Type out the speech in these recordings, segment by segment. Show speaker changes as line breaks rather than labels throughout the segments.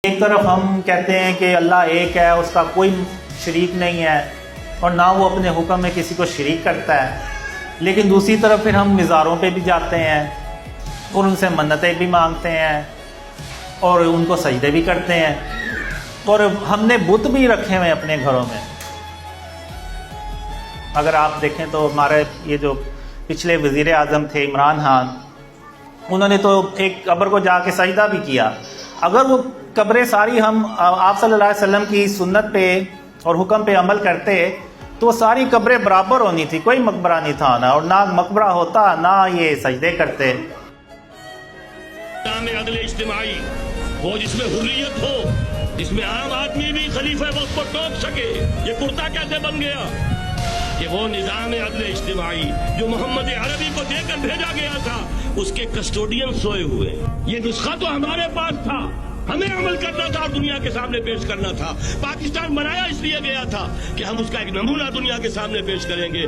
ایک طرف ہم کہتے ہیں کہ اللہ ایک ہے، اس کا کوئی شریک نہیں ہے اور نہ وہ اپنے حکم میں کسی کو شریک کرتا ہے، لیکن دوسری طرف پھر ہم مزاروں پہ بھی جاتے ہیں اور ان سے منتیں بھی مانگتے ہیں اور ان کو سجدے بھی کرتے ہیں، اور ہم نے بت بھی رکھے ہوئے اپنے گھروں میں۔ اگر آپ دیکھیں تو ہمارے یہ جو پچھلے وزیر اعظم تھے عمران خان، انہوں نے تو ایک قبر کو جا کے سجدہ بھی کیا۔ اگر وہ قبریں ساری ہم آپ صلی اللہ علیہ وسلم کی سنت پہ اور حکم پہ عمل کرتے تو وہ ساری قبریں برابر ہونی تھی، کوئی مقبرہ نہیں تھا، اور نہ مقبرہ ہوتا نہ یہ سجدے کرتے۔
عدل اجتماعی وہ جس میں حریت ہو، جس میں عام آدمی بھی خلیفہ وقت کو ٹوک سکے، یہ کرتا کیسے بن گیا؟ کہ وہ نظام عدل اجتماعی جو محمد عربی کو دے کر بھیجا گیا تھا، اس کے کسٹوڈین سوئے ہوئے۔ یہ نسخہ تو ہمارے پاس تھا، ہمیں عمل کرنا تھا اور دنیا کے سامنے پیش کرنا تھا۔ پاکستان بنایا اس لیے گیا تھا کہ ہم اس کا ایک نمونہ دنیا کے سامنے پیش کریں گے۔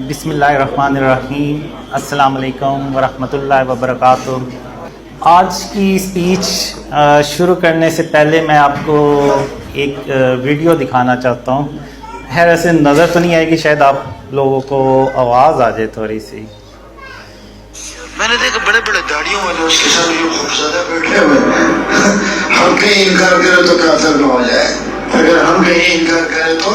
بسم اللہ الرحمن الرحیم، السلام علیکم ورحمۃ اللہ وبرکاتہ۔ آج کی اسپیچ شروع کرنے سے پہلے میں آپ کو ایک ویڈیو دکھانا چاہتا ہوں۔ خیر ایسے نظر تو نہیں آئے گی، شاید آپ لوگوں کو آواز آ جائے تھوڑی سی۔
میں نے دیکھا بڑے بڑے داڑیوں والے اس کے ساتھ جو خوفزدہ بیٹھے ہوئے ہیں، ہم کہیں انکار کریں تو کافر نہ ہو جائے، اگر ہم کہیں انکار کریں تو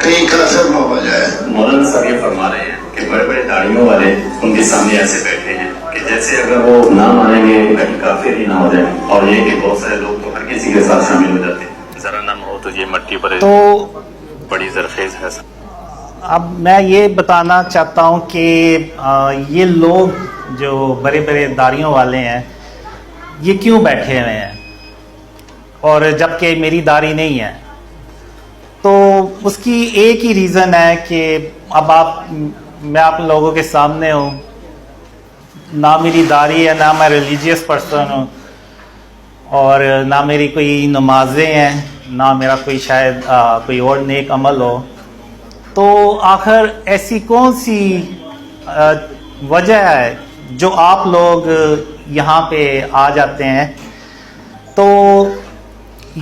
کہیں کافر نہ ہو جائے۔
مولانا صاحب یہ فرما رہے ہیں کہ بڑے بڑے داڑیوں والے ان کے سامنے ایسے بیٹھے ہیں کہ جیسے اگر وہ نہ مانیں گے کہیں کافر ہی نہ ہو جائے، اور یہ کہ بہت سارے لوگ تو ہر کسی کے ساتھ شامل ہو جاتے ہیں، ذرا نم ہو تو یہ مٹی پر
تو
بڑی زرخیز ہے۔
اب میں یہ بتانا چاہتا ہوں کہ یہ لوگ جو بڑے بڑے داڑیوں والے ہیں یہ کیوں بیٹھے ہوئے ہیں، اور جبکہ میری داڑھی نہیں ہے۔ تو اس کی ایک ہی ریزن ہے کہ اب میں آپ لوگوں کے سامنے ہوں، نہ میری داڑھی ہے، نہ میں ریلیجیس پرسن ہوں، اور نہ میری کوئی نمازیں ہیں، نہ میرا کوئی شاید کوئی اور نیک عمل ہو۔ تو آخر ایسی کون سی وجہ ہے جو آپ لوگ یہاں پہ آ جاتے ہیں؟ تو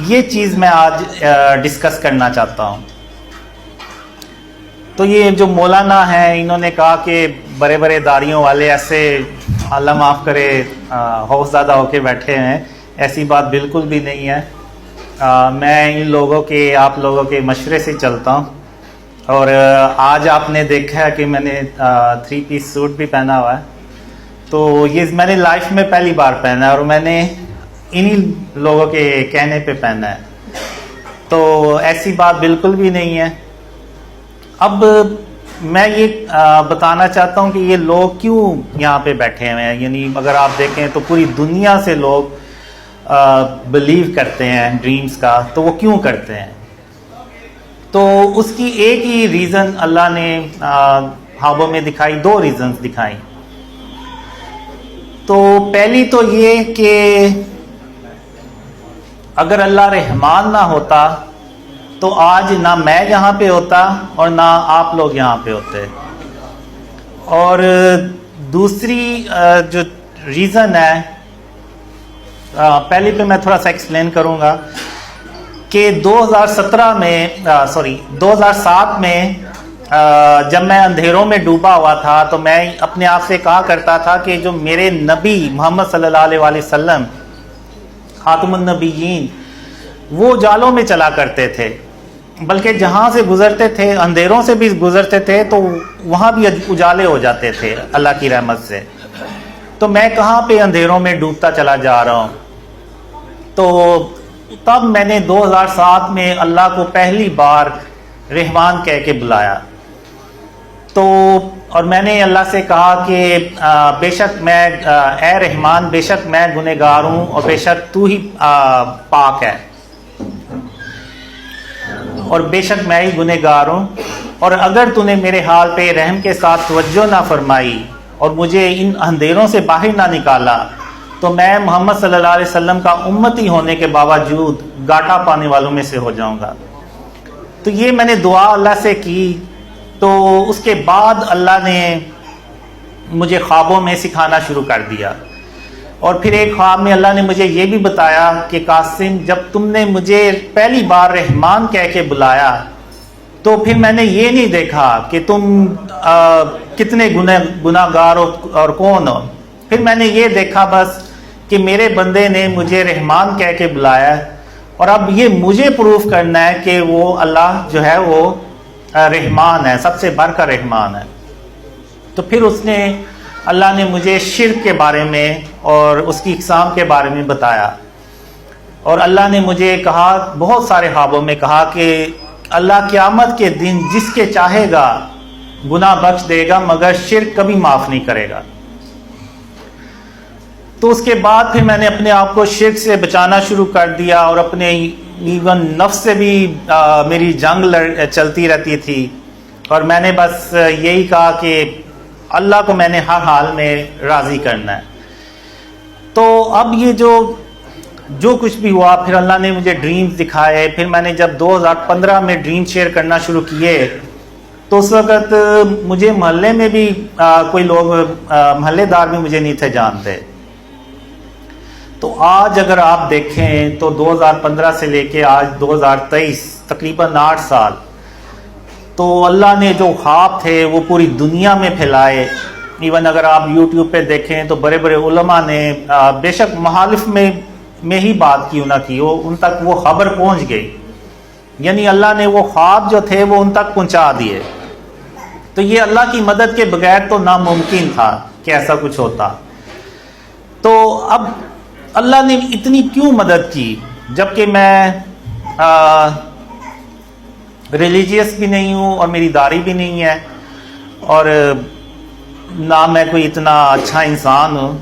یہ چیز میں آج ڈسکس کرنا چاہتا ہوں۔ تو یہ جو مولانا ہیں انہوں نے کہا کہ بڑے بڑے داڑیوں والے ایسے اللہ معاف کرے خوف زدہ ہو کے بیٹھے ہیں، ایسی بات بالکل بھی نہیں ہے۔ میں ان لوگوں کے آپ لوگوں کے مشورے سے چلتا ہوں، اور آج آپ نے دیکھا ہے کہ میں نے 3 پیس سوٹ بھی پہنا ہوا ہے، تو یہ میں نے لائف میں پہلی بار پہنا ہے اور میں نے انہی لوگوں کے کہنے پہ پہنا ہے، تو ایسی بات بالکل بھی نہیں ہے۔ اب میں یہ بتانا چاہتا ہوں کہ یہ لوگ کیوں یہاں پہ بیٹھے ہوئے ہیں، یعنی اگر آپ دیکھیں تو پوری دنیا سے لوگ بلیو کرتے ہیں ڈریمز کا، تو وہ کیوں کرتے ہیں؟ تو اس کی ایک ہی ریزن اللہ نے خوابوں میں دکھائی، 2 ریزنز دکھائی۔ تو پہلی تو یہ کہ اگر اللہ رحمان نہ ہوتا تو آج نہ میں یہاں پہ ہوتا اور نہ آپ لوگ یہاں پہ ہوتے۔ اور دوسری جو ریزن ہے، پہلے پہ میں تھوڑا سا ایکسپلین کروں گا کہ 2007 میں جب میں اندھیروں میں ڈوبا ہوا تھا تو میں اپنے آپ سے کہا کرتا تھا کہ جو میرے نبی محمد صلی اللہ علیہ وسلم خاتم النبیین، وہ جالوں میں چلا کرتے تھے، بلکہ جہاں سے گزرتے تھے اندھیروں سے بھی گزرتے تھے تو وہاں بھی اجالے ہو جاتے تھے اللہ کی رحمت سے۔ تو میں کہاں پہ اندھیروں میں ڈوبتا چلا جا رہا ہوں؟ تو تب میں نے 2007 میں اللہ کو پہلی بار رحمان کہہ کے بلایا، تو اور میں نے اللہ سے کہا کہ بے شک میں اے رحمان، بے شک میں گنہگار ہوں اور بے شک تو ہی پاک ہے، اور بے شک میں ہی گنہگار ہوں، اور اگر تو نے میرے حال پہ رحم کے ساتھ توجہ نہ فرمائی اور مجھے ان اندھیروں سے باہر نہ نکالا تو میں محمد صلی اللہ علیہ وسلم کا امتی ہونے کے باوجود گھاٹا پانے والوں میں سے ہو جاؤں گا۔ تو یہ میں نے دعا اللہ سے کی، تو اس کے بعد اللہ نے مجھے خوابوں میں سکھانا شروع کر دیا، اور پھر ایک خواب میں اللہ نے مجھے یہ بھی بتایا کہ قاسم جب تم نے مجھے پہلی بار رحمان کہہ کے بلایا تو پھر میں نے یہ نہیں دیکھا کہ تم کتنے گناہ گار ہو اور کون ہو، پھر میں نے یہ دیکھا بس کہ میرے بندے نے مجھے رحمان کہہ کے بلایا، اور اب یہ مجھے پروف کرنا ہے کہ وہ اللہ جو ہے وہ رحمان ہے، سب سے بڑھ کر رحمان ہے۔ تو پھر اللہ نے مجھے شرک کے بارے میں اور اس کی اقسام کے بارے میں بتایا، اور اللہ نے مجھے کہا بہت سارے خوابوں میں کہا کہ اللہ قیامت کے دن جس کے چاہے گا گناہ بخش دے گا مگر شرک کبھی معاف نہیں کرے گا۔ تو اس کے بعد پھر میں نے اپنے آپ کو شرک سے بچانا شروع کر دیا، اور اپنے ایون نفس سے بھی میری جنگ چلتی رہتی تھی، اور میں نے بس یہی کہا کہ اللہ کو میں نے ہر حال میں راضی کرنا ہے۔ تو اب یہ جو کچھ بھی ہوا، پھر اللہ نے مجھے ڈریمز دکھائے، پھر میں نے جب 2015 میں ڈریم شیئر کرنا شروع کیے تو اس وقت مجھے محلے میں بھی کوئی لوگ محلے دار بھی مجھے نہیں تھے جانتے۔ تو آج اگر آپ دیکھیں تو 2015 سے لے کے آج 2023 تقریباً 8 سال، تو اللہ نے جو خواب تھے وہ پوری دنیا میں پھیلائے۔ ایون اگر آپ یوٹیوب پہ دیکھیں تو بڑے بڑے علماء نے بے شک محالف میں ہی بات کیوں نہ کی، ان تک وہ خبر پہنچ گئی، یعنی اللہ نے وہ خواب جو تھے وہ ان تک پہنچا دیے۔ تو یہ اللہ کی مدد کے بغیر تو ناممکن تھا کہ ایسا کچھ ہوتا۔ تو اب اللہ نے اتنی کیوں مدد کی جبکہ میں ریلیجیس بھی نہیں ہوں اور میری داڑھی بھی نہیں ہے اور نہ میں کوئی اتنا اچھا انسان ہوں؟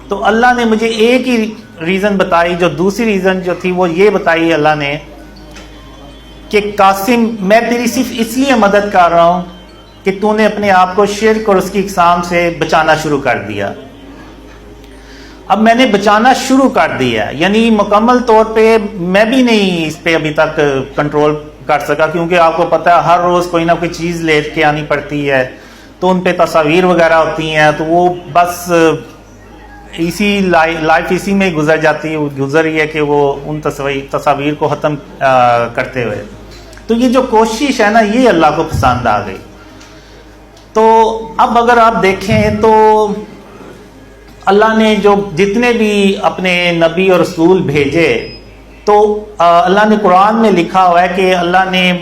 تو اللہ نے مجھے ایک ہی ریزن بتائی، جو دوسری ریزن جو تھی وہ یہ بتائی اللہ نے کہ قاسم میں تیری صرف اس لیے مدد کر رہا ہوں کہ تو نے اپنے آپ کو شرک اور اس کی اقسام سے بچانا شروع کر دیا۔ اب میں نے بچانا شروع کر دیا، یعنی مکمل طور پہ میں بھی نہیں اس پہ ابھی تک کنٹرول کر سکا، کیونکہ آپ کو پتہ ہے ہر روز کوئی نہ کوئی چیز لے کے آنی پڑتی ہے، تو ان پہ تصاویر وغیرہ ہوتی ہیں، تو وہ بس اسی لائف اسی میں گزر جاتی ہے، گزر رہی ہے کہ وہ ان تصاویر کو ختم کرتے ہوئے۔ تو یہ جو کوشش ہے نا یہ اللہ کو پسند آ گئی۔ تو اب اگر آپ دیکھیں تو اللہ نے جو جتنے بھی اپنے نبی اور رسول بھیجے تو اللہ نے قرآن میں لکھا ہوا ہے کہ اللہ نے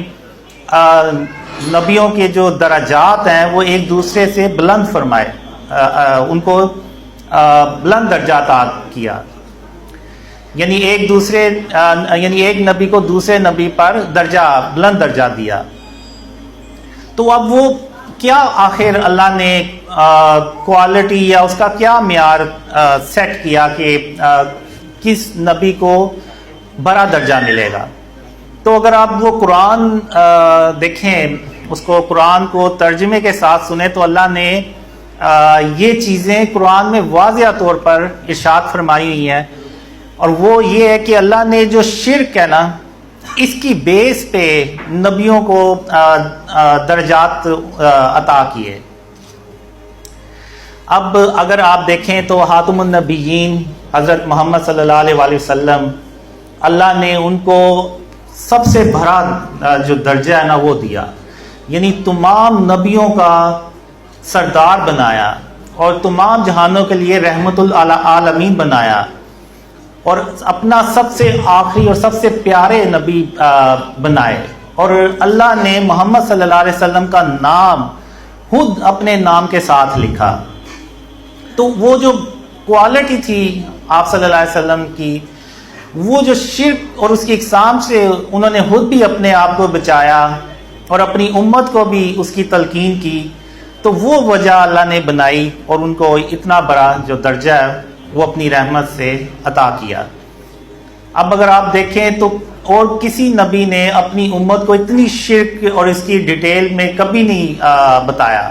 نبیوں کے جو درجات ہیں وہ ایک دوسرے سے بلند فرمائے، ان کو بلند درجات کیا، یعنی ایک نبی کو دوسرے نبی پر بلند درجہ دیا۔ تو اب وہ کیا آخر اللہ نے کوالٹی یا اس کا کیا معیار سیٹ کیا کہ کس نبی کو بڑا درجہ ملے گا؟ تو اگر آپ وہ قرآن دیکھیں، اس کو قرآن کو ترجمے کے ساتھ سنیں تو اللہ نے یہ چیزیں قرآن میں واضح طور پر ارشاد فرمائی ہوئی ہیں، اور وہ یہ ہے کہ اللہ نے جو شرک ہے نا اس کی بیس پہ نبیوں کو درجات عطا کیے۔ اب اگر آپ دیکھیں تو خاتم النبیین حضرت محمد صلی اللہ علیہ وآلہ وسلم، اللہ نے ان کو سب سے بڑا جو درجہ ہے نا وہ دیا، یعنی تمام نبیوں کا سردار بنایا اور تمام جہانوں کے لیے رحمت العالمین بنایا، اور اپنا سب سے آخری اور سب سے پیارے نبی بنائے، اور اللہ نے محمد صلی اللہ علیہ وسلم کا نام خود اپنے نام کے ساتھ لکھا۔ تو وہ جو کوالٹی تھی آپ صلی اللہ علیہ وسلم کی، وہ جو شرک اور اس کی اقسام سے انہوں نے خود بھی اپنے آپ کو بچایا اور اپنی امت کو بھی اس کی تلقین کی، تو وہ وجہ اللہ نے بنائی اور ان کو اتنا بڑا جو درجہ ہے وہ اپنی رحمت سے عطا کیا۔ اب اگر آپ دیکھیں تو اور کسی نبی نے اپنی امت کو اتنی شرک اور اس کی ڈیٹیل میں کبھی نہیں بتایا۔